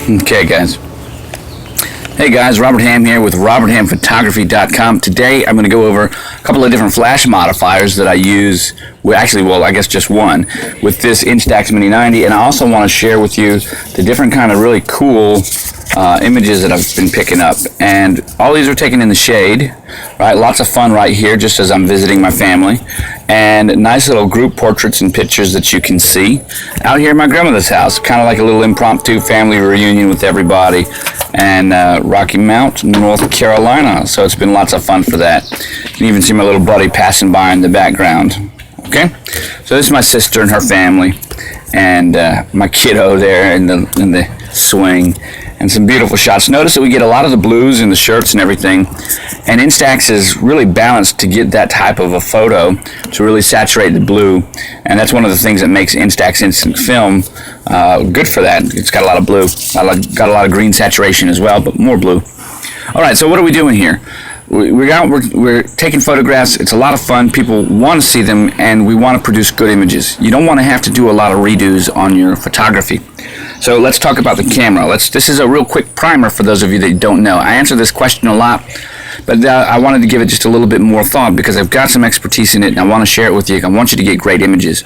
Okay, guys. Hey guys, Robert Ham here with roberthamphotography.com. Today I'm going to go over a couple of different flash modifiers that I use, I guess just one, with this Instax Mini 90, and I also want to share with you the different kind of really cool images that I've been picking up. And all these are taken in the shade, right? Lots of fun right here just as I'm visiting my family. And nice little group portraits and pictures that you can see out here at my grandmother's house. Kind of like a little impromptu family reunion with everybody. And Rocky Mount, North Carolina. So it's been lots of fun for that. You can even see my little buddy passing by in the background. Okay? So this is my sister and her family. And my kiddo there in the swing. And some beautiful shots. Notice that we get a lot of the blues in the shirts and everything. And Instax is really balanced to get that type of a photo to really saturate the blue. And that's one of the things that makes Instax Instant Film good for that. It's got a lot of blue. Got a lot of green saturation as well, but more blue. All right, so what are we doing here? We're taking photographs. It's a lot of fun. People want to see them, and we want to produce good images. You don't want to have to do a lot of redos on your photography. So let's talk about the camera. This is a real quick primer for those of you that don't know. I answer this question a lot, but I wanted to give it just a little bit more thought because I've got some expertise in it, and I want to share it with you. I want you to get great images.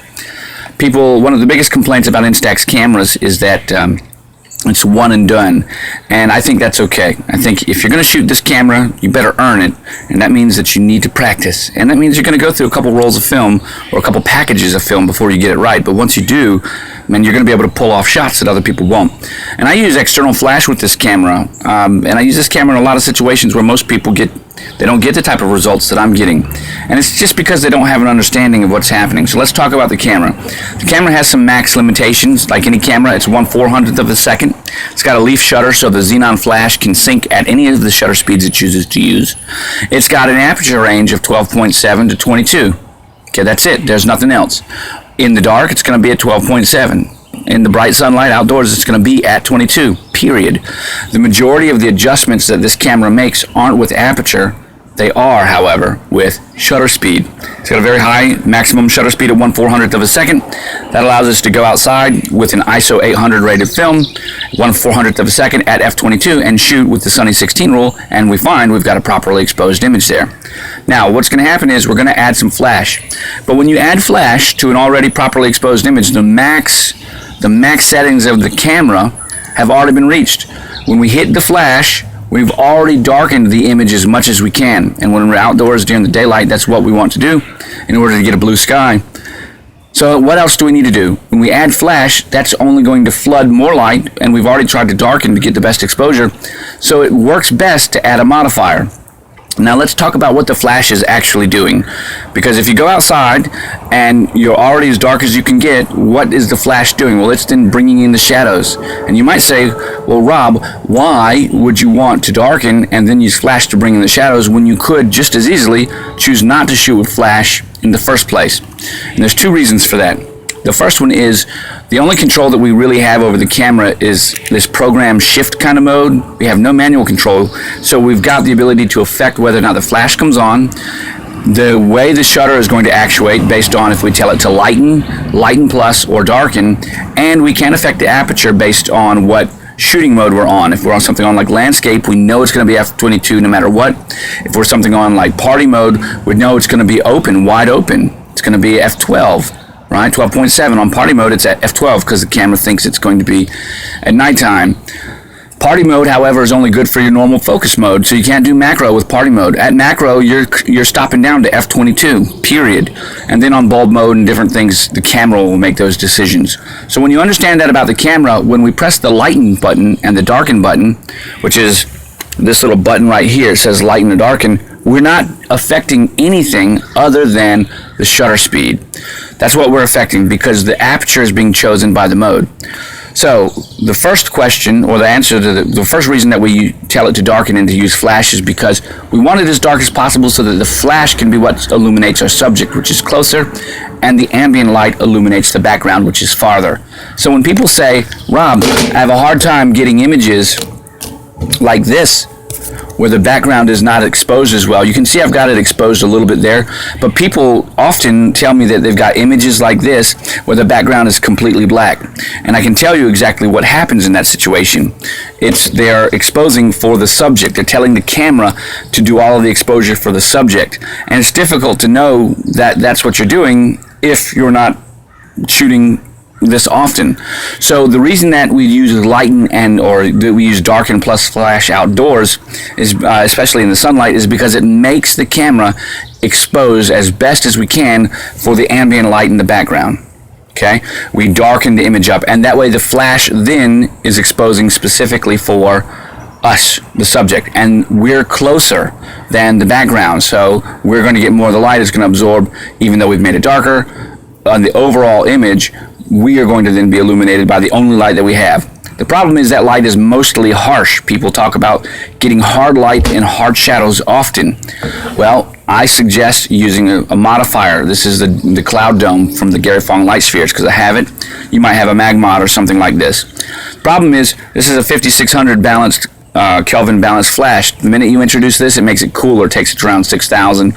One of the biggest complaints about Instax cameras is that it's one and done, and I think that's okay. I think if you're going to shoot this camera, you better earn it, and that means that you need to practice, and that means you're going to go through a couple rolls of film or a couple packages of film before you get it right. But once you do, man, you're going to be able to pull off shots that other people won't. And I use external flash with this camera, and I use this camera in a lot of situations where most people don't get the type of results that I'm getting. And it's just because they don't have an understanding of what's happening. So let's talk about the camera. The camera has some max limitations. Like any camera, it's 1/400th of a second. It's got a leaf shutter, so the xenon flash can sync at any of the shutter speeds it chooses to use. It's got an aperture range of 12.7 to 22. Okay, that's it. There's nothing else. In the dark, it's going to be at 12.7. In the bright sunlight outdoors, it's going to be at 22, period. The majority of the adjustments that this camera makes aren't with aperture. They are, however, with shutter speed. It's got a very high maximum shutter speed of 1/400th of a second. That allows us to go outside with an ISO 800 rated film, 1/400th of a second at f/22 and shoot with the Sunny 16 rule, and we find we've got a properly exposed image there. Now, what's going to happen is we're going to add some flash. But when you add flash to an already properly exposed image, the max settings of the camera have already been reached. When we hit the flash, we've already darkened the image as much as we can. And when we're outdoors during the daylight, that's what we want to do in order to get a blue sky. So what else do we need to do? When we add flash, that's only going to flood more light, and we've already tried to darken to get the best exposure. So it works best to add a modifier. Now let's talk about what the flash is actually doing, because if you go outside and you're already as dark as you can get, what is the flash doing? Well, it's then bringing in the shadows. And you might say, well, Rob, why would you want to darken and then use flash to bring in the shadows when you could just as easily choose not to shoot with flash in the first place? And there's two reasons for that. The first one is the only control that we really have over the camera is this program shift kind of mode. We have no manual control, so we've got the ability to affect whether or not the flash comes on, the way the shutter is going to actuate based on if we tell it to lighten plus, or darken, and we can affect the aperture based on what shooting mode we're on. If we're on something on like landscape, we know it's going to be f/22 no matter what. If we're something on like party mode, we know it's going to be open, wide open. It's going to be f/12. Right, 12.7 on party mode. It's at f/12 because the camera thinks it's going to be at nighttime. Party mode, however, is only good for your normal focus mode, so you can't do macro with party mode. At macro, you're stopping down to f/22, period. And then on bulb mode and different things, the camera will make those decisions. So when you understand that about the camera, when we press the lighten button and the darken button, which is this little button right here, it says lighten or darken, we're not affecting anything other than the shutter speed. That's what we're affecting because the aperture is being chosen by the mode. So the first question, or the answer to the first reason that we tell it to darken and to use flash is because we want it as dark as possible so that the flash can be what illuminates our subject, which is closer, and the ambient light illuminates the background, which is farther. So when people say, Rob, I have a hard time getting images like this where the background is not exposed as well. You can see I've got it exposed a little bit there, but people often tell me that they've got images like this where the background is completely black. And I can tell you exactly what happens in that situation. They're exposing for the subject. They're telling the camera to do all of the exposure for the subject. And it's difficult to know that that's what you're doing if you're not shooting this often. So the reason that we use lighten or that we use darken plus flash outdoors is especially in the sunlight is because it makes the camera expose as best as we can for the ambient light in the background. Okay, we darken the image up, and that way the flash then is exposing specifically for us, the subject, and we're closer than the background, so we're going to get more of the light. It's going to absorb, even though we've made it darker on the overall image. We are going to then be illuminated by the only light that we have. The problem is that light is mostly harsh. People talk about getting hard light and hard shadows often. Well, I suggest using a modifier. This is the cloud dome from the Gary Fong light spheres, because I have it. You might have a Magmod or something like this. Problem is, this is a 5600 balanced Kelvin balanced flash. The minute you introduce this, it makes it cooler. It takes it around 6000.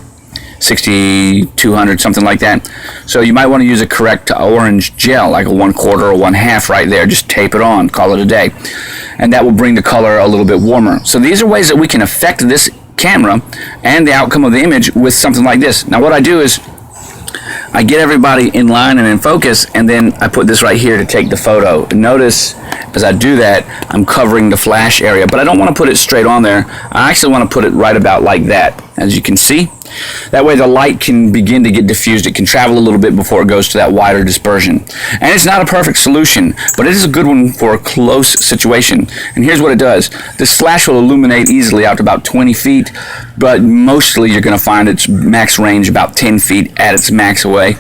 6200, something like that. So you might want to use a correct orange gel, like a 1/4 or 1/2 right there. Just tape it on, call it a day, and that will bring the color a little bit warmer. So these are ways that we can affect this camera and the outcome of the image with something like this. Now what I do is I get everybody in line and in focus, and then I put this right here to take the photo. Notice as I do that, I'm covering the flash area, but I don't want to put it straight on there. I actually want to put it right about like that, as you can see. That way the light can begin to get diffused. It can travel a little bit before it goes to that wider dispersion. And it's not a perfect solution, but it is a good one for a close situation. And here's what it does. This flash will illuminate easily out to about 20 feet, but mostly you're going to find its max range about 10 feet at its max away.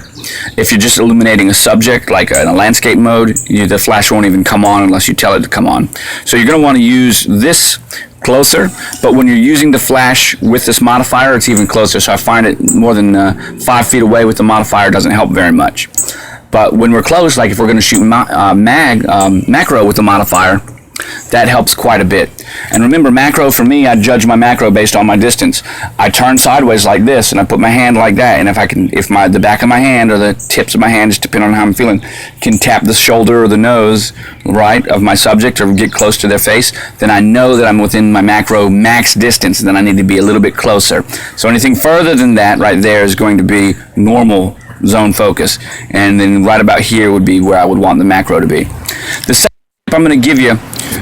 If you're just illuminating a subject, like in a landscape mode, the flash won't even come on unless you tell it to come on. So you're going to want to use this closer, but when you're using the flash with this modifier, it's even closer. So I find it more than 5 feet away with the modifier doesn't help very much. But when we're close, like if we're going to shoot macro with the modifier, that helps quite a bit. And remember, macro, for me, I judge my macro based on my distance. I turn sideways like this, and I put my hand like that, and if the back of my hand or the tips of my hand, just depending on how I'm feeling, can tap the shoulder or the nose, right, of my subject or get close to their face, then I know that I'm within my macro max distance, and then I need to be a little bit closer. So anything further than that right there is going to be normal zone focus, and then right about here would be where I would want the macro to be. The second tip I'm going to give you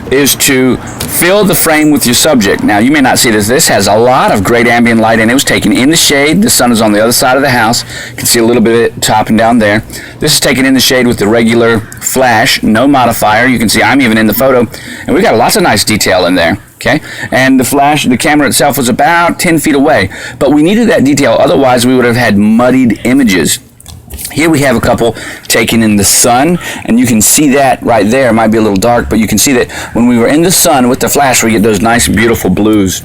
is to fill the frame with your subject. Now, you may not see this. This has a lot of great ambient light in it. It was taken in the shade. The sun is on the other side of the house. You can see a little bit of it top and down there. This is taken in the shade with the regular flash, no modifier. You can see I'm even in the photo, and we got lots of nice detail in there. Okay, and the camera itself was about 10 feet away, but we needed that detail. Otherwise, we would have had muddied images. Here we have a couple taken in the sun, and you can see that right there. It might be a little dark, but you can see that when we were in the sun with the flash, we get those nice, beautiful blues.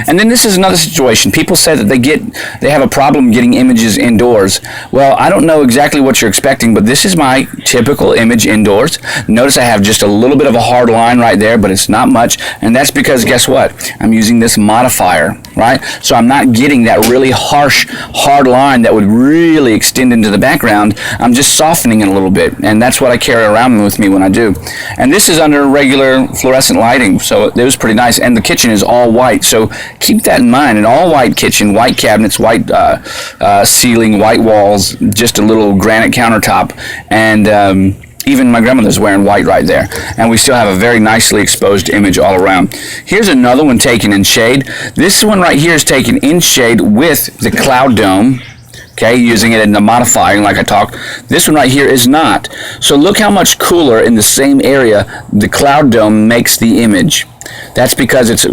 And then this is another situation. People say that they have a problem getting images indoors. Well, I don't know exactly what you're expecting, but this is my typical image indoors. Notice I have just a little bit of a hard line right there, but it's not much, and that's because, guess what? I'm using this modifier, right? So I'm not getting that really harsh, hard line that would really extend into the background. I'm just softening it a little bit, and that's what I carry around with me when I do. And this is under regular fluorescent lighting, so it was pretty nice. And the kitchen is all white, so keep that in mind. An all white kitchen, white cabinets, white ceiling, white walls, just a little granite countertop, and even my grandmother's wearing white right there. And we still have a very nicely exposed image all around. Here's another one taken in shade. This one right here is taken in shade with the cloud dome. Okay, using it in the modifying like I talked. This one right here is not. So look how much cooler in the same area the cloud dome makes the image. That's because it's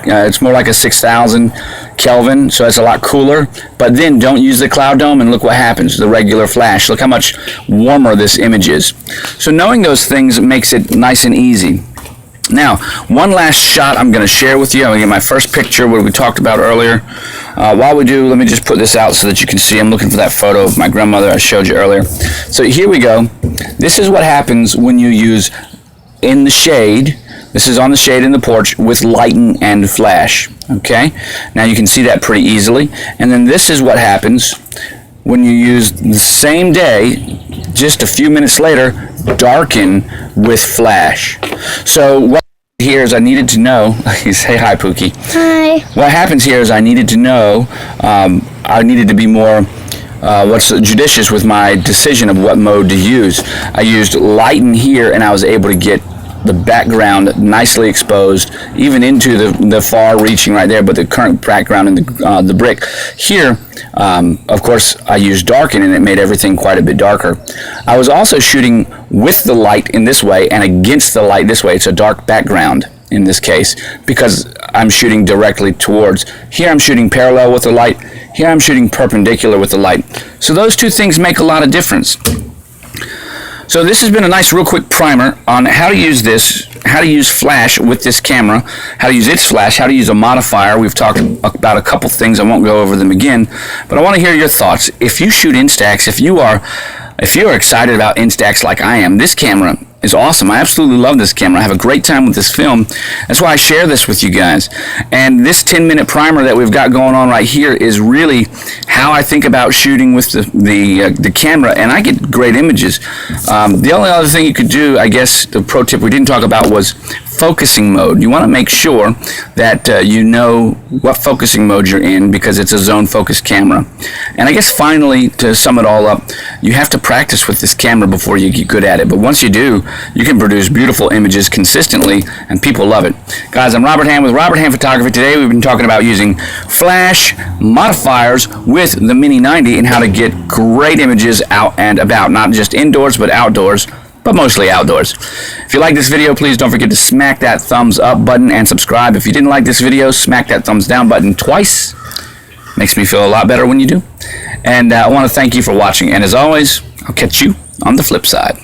it's more like a 6000 Kelvin, so it's a lot cooler. But then don't use the cloud dome, and look what happens, the regular flash. Look how much warmer this image is. So knowing those things makes it nice and easy. Now, one last shot I'm going to share with you. I'm going to get my first picture, what we talked about earlier. While we do, let me just put this out so that you can see. I'm looking for that photo of my grandmother I showed you earlier. So here we go. This is what happens when you use in the shade This is on the shade in the porch with lighting and flash. Okay, now you can see that pretty easily. And then this is what happens when you use the same day, just a few minutes later, darken with flash. So what here is I needed to know, say hi Pookie. Hi. What happens here is I needed to know, I needed to be more judicious with my decision of what mode to use. I used lighten here and I was able to get the background nicely exposed, even into the far reaching right there, but the current background in the brick. Here, of course, I used darken and it made everything quite a bit darker. I was also shooting with the light in this way and against the light this way. It's a dark background in this case because I'm shooting directly towards. Here I'm shooting parallel with the light. Here I'm shooting perpendicular with the light. So those two things make a lot of difference. So this has been a nice real quick primer on how to use this, how to use flash with this camera, how to use its flash, how to use a modifier. We've talked about a couple things. I won't go over them again, but I want to hear your thoughts. If you shoot Instax, if you are excited about Instax like I am, this camera is awesome. I absolutely love this camera. I have a great time with this film. That's why I share this with you guys. And this 10-minute primer that we've got going on right here is really how I think about shooting with the camera, and I get great images. The only other thing you could do, I guess, the pro tip we didn't talk about was focusing mode. You want to make sure that you know what focusing mode you're in because it's a zone focused camera. And I guess finally, to sum it all up, you have to practice with this camera before you get good at it. But once you do, you can produce beautiful images consistently and people love it. Guys, I'm Robert Ham with Robert Ham Photography. Today we've been talking about using flash modifiers with the Mini 90 and how to get great images out and about, not just indoors but outdoors, but mostly outdoors. If you like this video, please don't forget to smack that thumbs up button and subscribe. If you didn't like this video, smack that thumbs down button twice. Makes me feel a lot better when you do. And I want to thank you for watching. And as always, I'll catch you on the flip side.